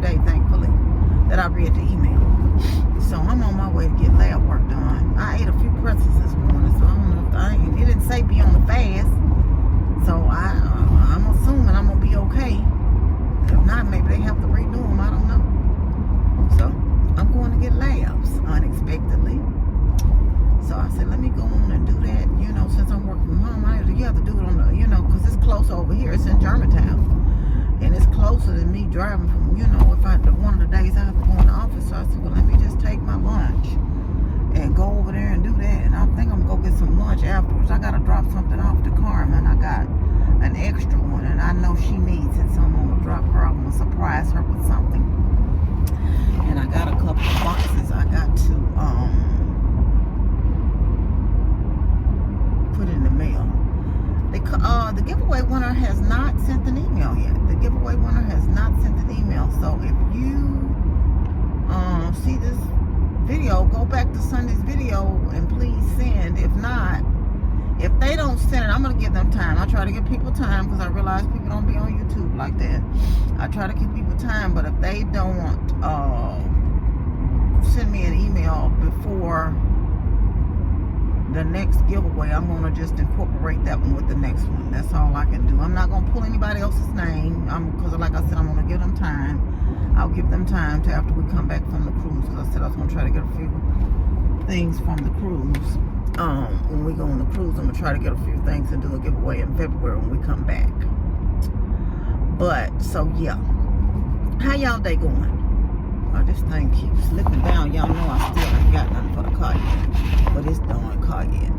same day, thankfully, that I read the email. So I'm on my way to get lab work done. I ate a few pretzels this morning, so I don't know if it didn't say be on the fast. So I'm assuming I'm gonna be okay. If not, maybe they have to redo them. I don't know. So I'm going to get labs unexpectedly. So I said, let me go on and do that. You know, since I'm working from home, you have to do it on the, you know, because it's close over here. It's in Germantown. And it's closer than me driving from, you know, one of the days I have to go in the office. So I said, well, let me just take my lunch and go over there and do that. And I think I'm going to go get some lunch afterwards. I got to drop something off to Carmen. I got an extra one, and I know she needs it. So I'm going to drop her. I'm going to surprise her with something. And I got a couple of boxes I got to put in the mail. The giveaway winner has not sent an email yet. The giveaway winner has not sent an email. So if you see this video, go back to Sunday's video and please send. If not, if they don't send it, I'm going to give them time. I try to give people time because I realize people don't be on YouTube like that. I try to give people time, but if they don't send me an email before the next giveaway, I'm going to just incorporate that one with the next one. That's all I can do. I'm not going to pull anybody else's name because like I said, I'm going to give them time. I'll give them time to after we come back from the cruise, because I said I was going to try to get a few things from the cruise. When we go on the cruise, I'm going to try to get a few things and do a giveaway in February when we come back. But, so yeah. How y'all day going? Oh, this thing keeps slipping down. Y'all know I still ain't got nothing for the car yet. But it's darn car yet.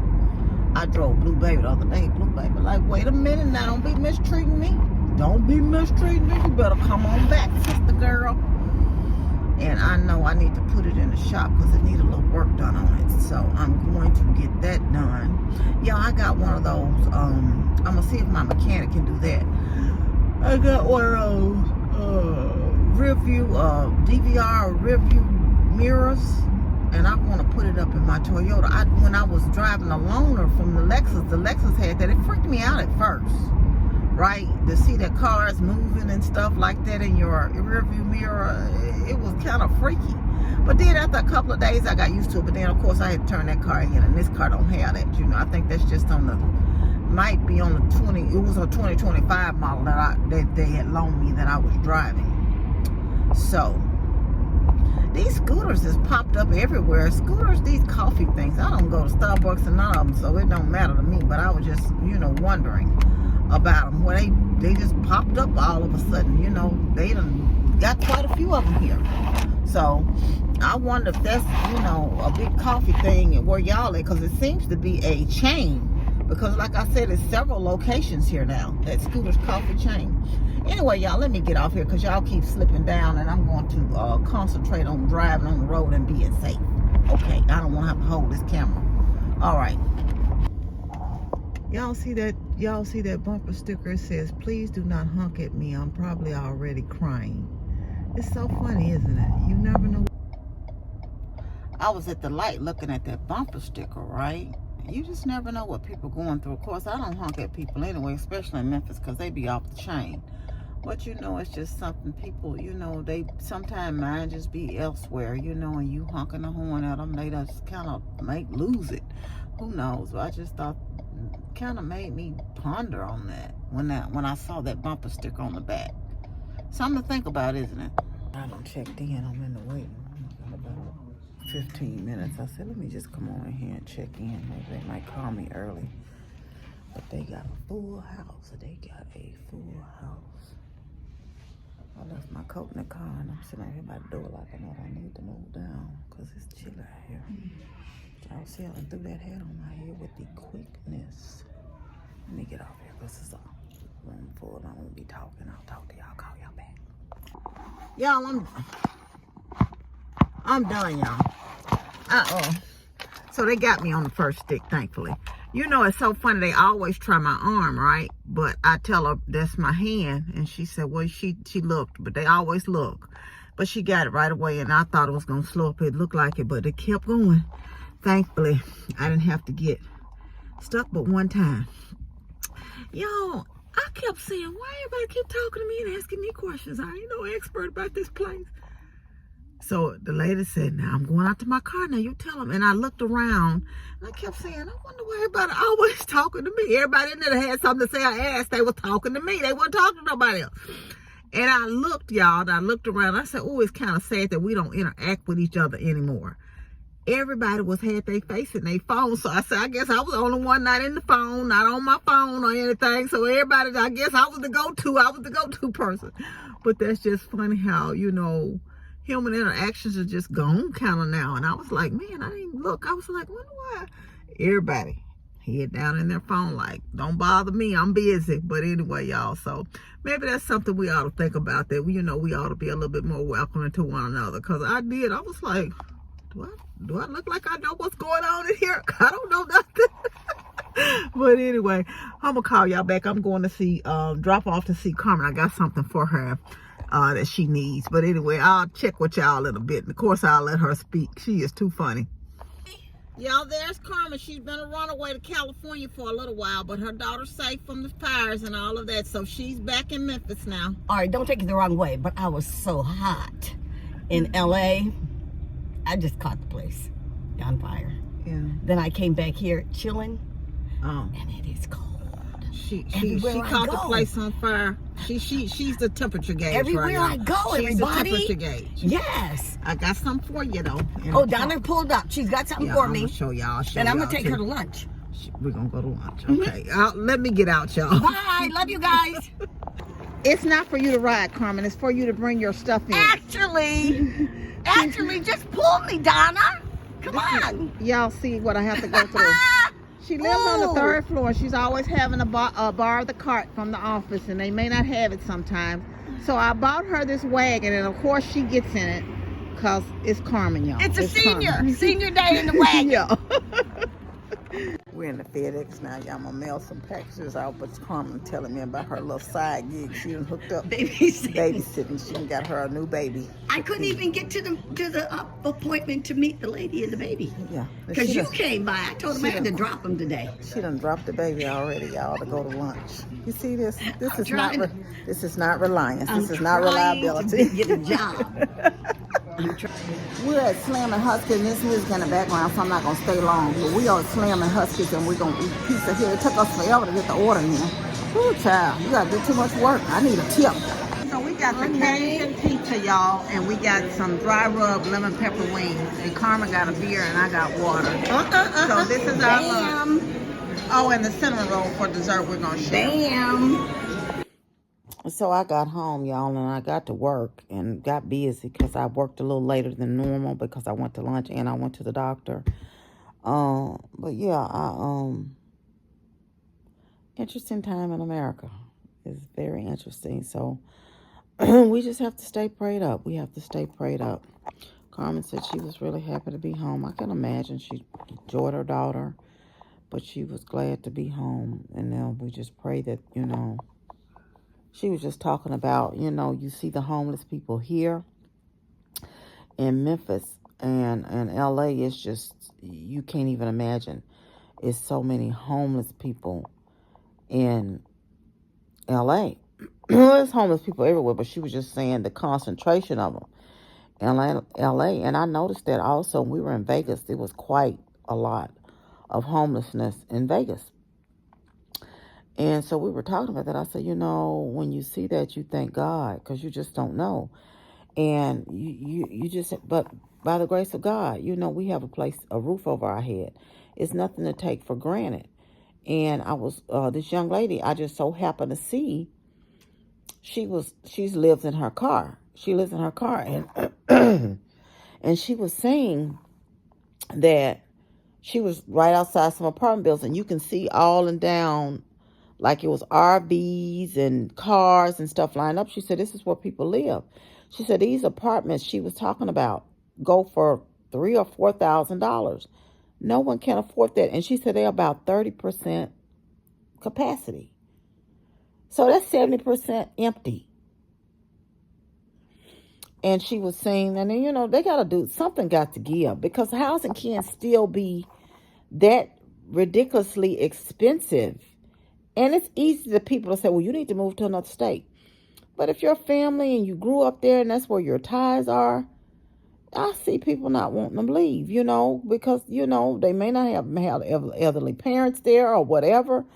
I drove Blue Baby the other day. Blue Baby like, wait a minute now. Don't be mistreating me. Don't be mistreating me. You better come on back, sister girl. And I know I need to put it in the shop because it needs a little work done on it. So I'm going to get that done. Yeah, I got one of those. I'm going to see if my mechanic can do that. I got one of those DVR review mirrors. And I want to put it up in my Toyota. When I was driving a loaner from the Lexus had that. It freaked me out at first. Right? To see that cars moving and stuff like that in your rearview mirror, it was kind of freaky. But then after a couple of days, I got used to it. But then, of course, I had to turn that car in, and this car don't have that. You know, I think that's just on the, might be on the 20. It was a 2025 model that they had loaned me that I was driving. So these scooters has popped up everywhere. Scooters, these coffee things. I don't go to Starbucks and none of them, so it don't matter to me. But I was just, you know, wondering about them. Well, they just popped up all of a sudden. You know, they done got quite a few of them here. So I wonder if that's, you know, a big coffee thing and where y'all at, because it seems to be a chain. Because like I said, there's several locations here now, that Scooter's Coffee chain. Anyway, y'all, let me get off here because y'all keep slipping down, and I'm going to concentrate on driving on the road and being safe. Okay, I don't want to have to hold this camera. All right. Y'all see that bumper sticker? It says, please do not honk at me. I'm probably already crying. It's so funny, isn't it? You never know. I was at the light looking at that bumper sticker, right? You just never know what people are going through. Of course, I don't honk at people anyway, especially in Memphis, because they be off the chain. But, you know, it's just something people, you know, they sometimes mind just be elsewhere, you know, and you honking the horn at them, they just kind of lose it. Who knows? But I just thought, kind of made me ponder on that when I saw that bumper sticker on the back. Something to think about, isn't it? I done checked in. I'm in the waiting room. About 15 minutes. I said, let me just come on in here and check in. Maybe they might call me early. But they got a full house. They got a full house. I left my coat in the car and I'm sitting out here by the door like I know I need to move down because it's chilly out here. Y'all see I threw that hat on my head with the quickness. Let me get off here because it's a room full. I won't be talking. I'll talk to y'all. Call y'all back. Y'all, I'm done, y'all. So they got me on the first stick, thankfully. You know, it's so funny. They always try my arm, right? But I tell her that's my hand. And she said, well, she looked. But they always look. But she got it right away. And I thought it was going to slow up. It looked like it. But it kept going. Thankfully, I didn't have to get stuck but one time. Y'all, I I kept saying, why everybody keep talking to me and asking me questions? I ain't no expert about this place. So the lady said, now I'm going out to my car. Now you tell them. And I looked around and I kept saying, I wonder why everybody always talking to me. Everybody in there that had something to say, I asked, they were talking to me. They weren't talking to nobody else. And I looked, y'all, and I looked around. I said, oh, it's kind of sad that we don't interact with each other anymore. Everybody had their face in their phone. So I said, I guess I was the only one not in the phone, not on my phone or anything. So everybody, I guess I was the go-to. I was the go-to person. But that's just funny how, you know, human interactions are just gone kind of now. And I was like, man, I didn't look. I was like, wonder why. Everybody head down in their phone like, don't bother me, I'm busy. But anyway, y'all, so maybe that's something we ought to think about, that we, you know, we ought to be a little bit more welcoming to one another. Because I was like, do I look like I know what's going on in here? I don't know nothing. But anyway, I'm gonna call y'all back. I'm going to see drop off to see Carmen. I got something for her that she needs. But anyway, I'll check with y'all in a bit. And of course, I'll let her speak. She is too funny. Y'all, there's Carmen. She's been a runaway to California for a little while, but her daughter's safe from the fires and all of that, so she's back in Memphis now. All right, don't take it the wrong way, but I was so hot in LA. I just caught the place on fire. Yeah. Then I came back here chilling, and it is cold. She caught the place on fire. She's the temperature gauge. Everywhere I go, she's everybody. The temperature gauge. Yes. I got something for you though. Oh, Donna pulled up. She's got something for me. I'm gonna show y'all. And I'm gonna take her to lunch. We're gonna go to lunch. Okay. Let me get out, y'all. Bye. Love you guys. It's not for you to ride, Carmen. It's for you to bring your stuff in. Actually, just pull me, Donna. Come on. Y'all see what I have to go through. She lives on the 3rd floor. She's always having to borrow the cart from the office, and they may not have it sometimes. So I bought her this wagon, and of course she gets in it because it's Carmen, y'all. It's a senior day in the wagon. Yeah. We're in the FedEx now, y'all. I'm gonna mail some packages out, but Carmen telling me about her little side gig. She done hooked up babysitting. She done got her a new baby. I couldn't even get to the appointment to meet the lady and the baby. Yeah, because you came by. I told him I had to drop him today. She done dropped the baby already, y'all, to go to lunch. You see this? This is not reliance. This is not reliability. To get a job. We're at Slam and Huskies, and this music in the background, so I'm not going to stay long. But we are at Slam and Huskies, and we're going to eat pizza here. It took us forever to get the order in. Ooh, child, you got to do too much work. I need a tip. So we got the Cajun pizza, y'all, and we got some dry rub lemon pepper wings. And Carmen got a beer, and I got water. So this is our lunch. Oh, and the cinnamon roll for dessert we're going to share. So I got home, y'all, and I got to work and got busy because I worked a little later than normal because I went to lunch and I went to the doctor. But yeah, interesting time in America. It's very interesting. So we just have to stay prayed up. We have to stay prayed up. Carmen said she was really happy to be home. I can imagine she enjoyed her daughter, but she was glad to be home. And then we just pray that, you know, she was just talking about, you know, you see the homeless people here in Memphis and LA. It's just, you can't even imagine. It's so many homeless people in LA. There's homeless people everywhere, but she was just saying the concentration of them in LA. And I noticed that also when we were in Vegas, there was quite a lot of homelessness in Vegas. And so we were talking about that. I said, you know, when you see that, you thank God, because you just don't know. And you just, but by the grace of God, you know, we have a roof over our head. It's nothing to take for granted. And I was, this young lady, I just so happened to see, she lives in her car. She lives in her car. And, and she was saying that she was right outside some apartment buildings, and you can see all and down, like it was RVs and cars and stuff lined up. She said, this is where people live. She said, these apartments she was talking about go for $3,000 or $4,000. No one can afford that. And she said they're about 30% capacity. So that's 70% empty. And she was saying, and then, you know, they got to do, something got to give, because housing can't still be that ridiculously expensive And it's easy to people to say, well, you need to move to another state. But if you're family and you grew up there and that's where your ties are, I see people not wanting to leave, because, they may not have elderly parents there or whatever.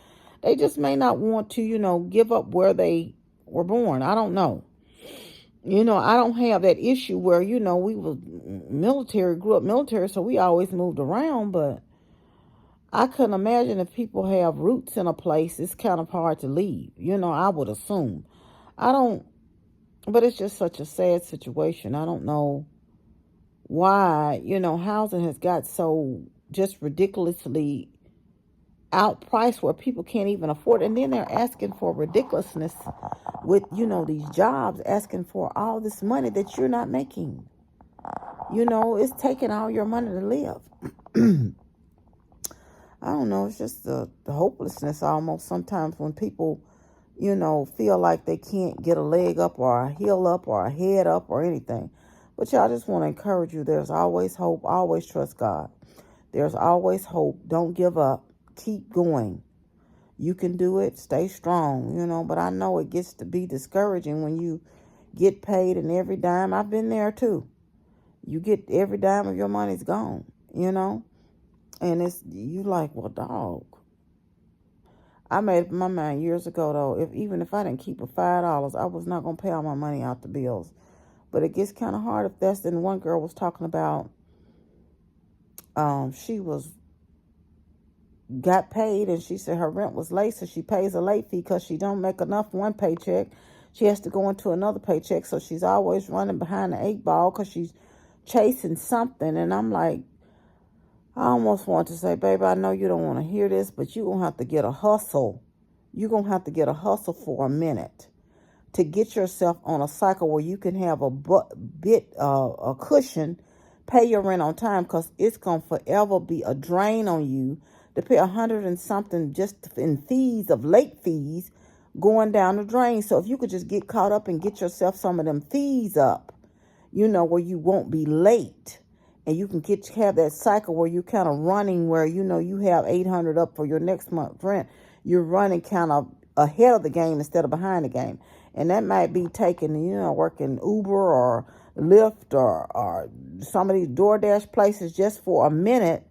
They just may not want to, give up where they were born. I don't know. I don't have that issue where, we were military, grew up military, so we always moved around, but I couldn't imagine if people have roots in a place, it's kind of hard to leave. I would assume. I don't, but it's just such a sad situation. I don't know why, housing has got so just ridiculously outpriced where people can't even afford it. And then they're asking for ridiculousness with, these jobs, asking for all this money that you're not making. It's taking all your money to live. I don't know. It's just the hopelessness almost sometimes when people, feel like they can't get a leg up or a heel up or a head up or anything. But y'all, just want to encourage you. There's always hope. Always trust God. There's always hope. Don't give up. Keep going. You can do it. Stay strong, but I know it gets to be discouraging when you get paid and every dime. I've been there too. You get every dime of your money's gone, and you like, well, dog. I made up my mind years ago, though, even if I didn't keep a $5, I was not going to pay all my money out the bills. But it gets kind of hard if that's, then one girl was talking about, she got paid and she said her rent was late, so she pays a late fee because she don't make enough one paycheck. She has to go into another paycheck, so she's always running behind the 8 ball because she's chasing something. And I'm like, I almost want to say, baby, I know you don't want to hear this, but you're going to have to get a hustle. You're going to have to get a hustle for a minute to get yourself on a cycle where you can have a cushion, pay your rent on time, because it's going to forever be a drain on you to pay 100 and something just in fees of late fees going down the drain. So if you could just get caught up and get yourself some of them fees up, where you won't be late. And you can have that cycle where you're kind of running where, you have 800 up for your next month's rent. You're running kind of ahead of the game instead of behind the game. And that might be taking, working Uber or Lyft or some of these DoorDash places just for a minute,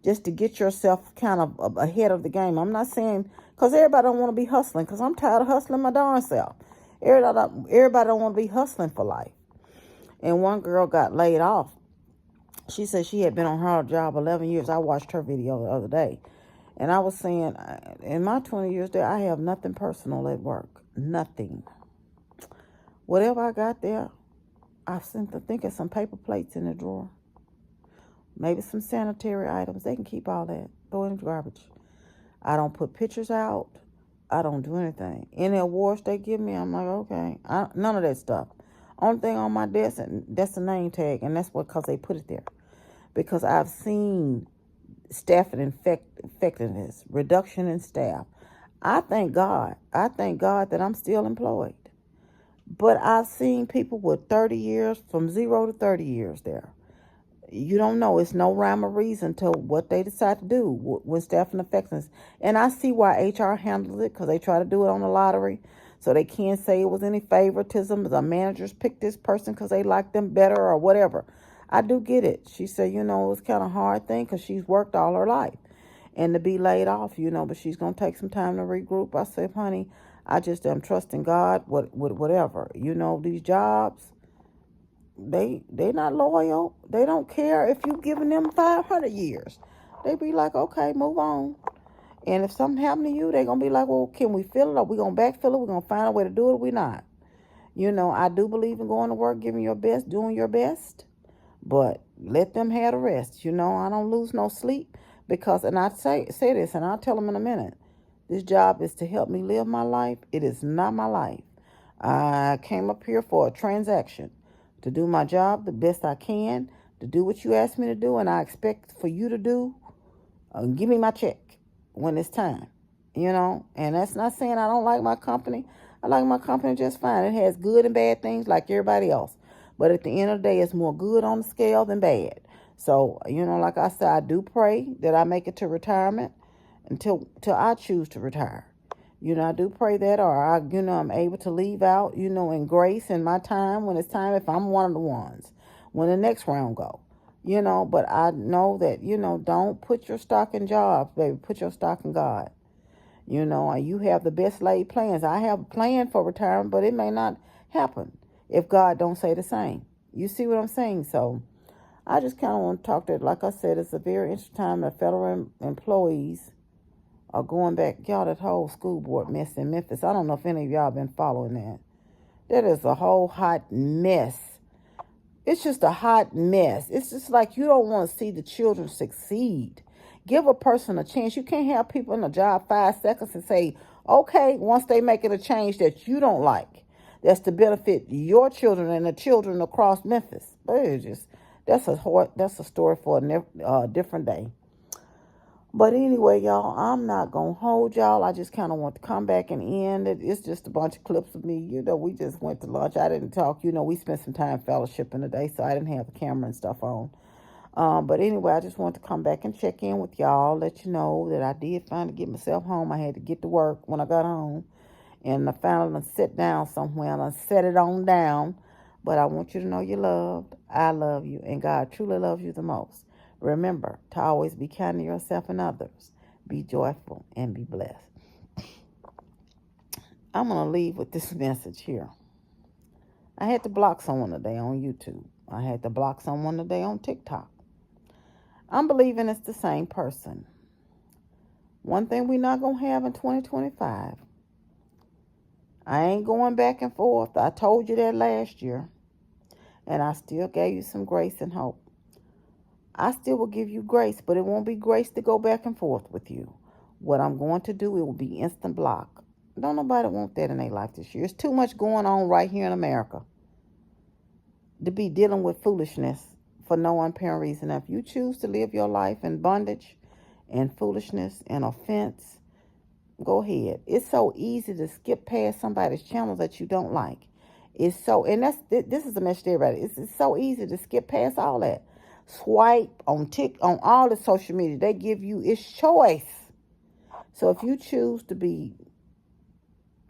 just to get yourself kind of ahead of the game. I'm not saying, because everybody don't want to be hustling, because I'm tired of hustling my darn self. Everybody don't want to be hustling for life. And one girl got laid off. She said she had been on her job 11 years. I watched her video the other day. And I was saying, in my 20 years there, I have nothing personal at work. Nothing. Whatever I got there, I think of some paper plates in the drawer. Maybe some sanitary items. They can keep all that. Throw it in the garbage. I don't put pictures out. I don't do anything. Any awards they give me, I'm like, okay. None of that stuff. Only thing on my desk, that's the name tag, and that's because they put it there. Because I've seen staff and effectiveness, reduction in staff. I thank God. That I'm still employed. But I've seen people with 30 years, from 0 to 30 years there. You don't know. It's no rhyme or reason to what they decide to do with staff and effectiveness. And I see why HR handles it, because they try to do it on the lottery. So they can't say it was any favoritism. The managers picked this person because they like them better or whatever. I do get it. She said, it was kind of a hard thing because she's worked all her life. And to be laid off, but she's going to take some time to regroup. I said, honey, I just am trusting God with whatever. These jobs, they not loyal. They don't care if you've given them 500 years. They be like, okay, move on. And if something happened to you, they're going to be like, well, can we fill it? Or we going to backfill it? We're going to find a way to do it, or we not. I do believe in going to work, giving your best, doing your best. But let them have the rest. I don't lose no sleep. Because, and I say this, and I'll tell them in a minute, this job is to help me live my life. It is not my life. I came up here for a transaction, to do my job the best I can, to do what you asked me to do, and I expect for you to do, give me my check when it's time, and that's not saying I don't like my company. I like my company just fine. It has good and bad things like everybody else, but at the end of the day, it's more good on the scale than bad. So, like I said, I do pray that I make it to retirement until I choose to retire, I do pray that, or I'm able to leave out, in grace in my time when it's time, if I'm one of the ones, when the next round go. But I know that, don't put your stock in jobs, baby. Put your stock in God. And you have the best laid plans. I have a plan for retirement, but it may not happen if God don't say the same. You see what I'm saying? So I just kind of want to talk to it. Like I said, it's a very interesting time that federal employees are going back. Y'all, that whole school board mess in Memphis. I don't know if any of y'all been following that. That is a whole hot mess. It's just a hot mess. It's just like you don't want to see the children succeed. Give a person a chance. You can't have people in a job 5 seconds and say, okay, once they making a change that you don't like, that's to benefit your children and the children across Memphis. But it's just, that's a story for a different day. But anyway, y'all, I'm not going to hold y'all. I just kind of want to come back and end it. It's just a bunch of clips of me. We just went to lunch. I didn't talk. We spent some time fellowshipping today, so I didn't have the camera and stuff on. But anyway, I just want to come back and check in with y'all, let you know that I did finally get myself home. I had to get to work when I got home. And I finally sit down somewhere and I set it on down. But I want you to know you're loved. I love you. And God truly loves you the most. Remember to always be kind to yourself and others. Be joyful and be blessed. I'm going to leave with this message here. I had to block someone today on YouTube. I had to block someone today on TikTok. I'm believing it's the same person. One thing we're not going to have in 2025. I ain't going back and forth. I told you that last year. And I still gave you some grace and hope. I still will give you grace, but it won't be grace to go back and forth with you. What I'm going to do, it will be instant block. Don't nobody want that in their life this year. There's too much going on right here in America to be dealing with foolishness for no apparent reason. If you choose to live your life in bondage and foolishness and offense, go ahead. It's so easy to skip past somebody's channel that you don't like. It's so, and this is a message to everybody. It's so easy to skip past all that. Swipe on all the social media. They give you its choice. So if you choose to be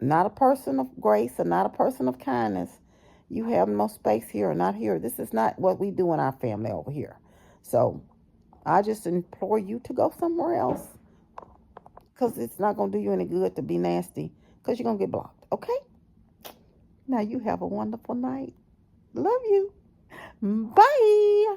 not a person of grace or not a person of kindness, you have no space here or not here. This is not what we do in our family over here. So I just implore you to go somewhere else, because it's not going to do you any good to be nasty, because you're going to get blocked. Okay? Now you have a wonderful night. Love you. Bye.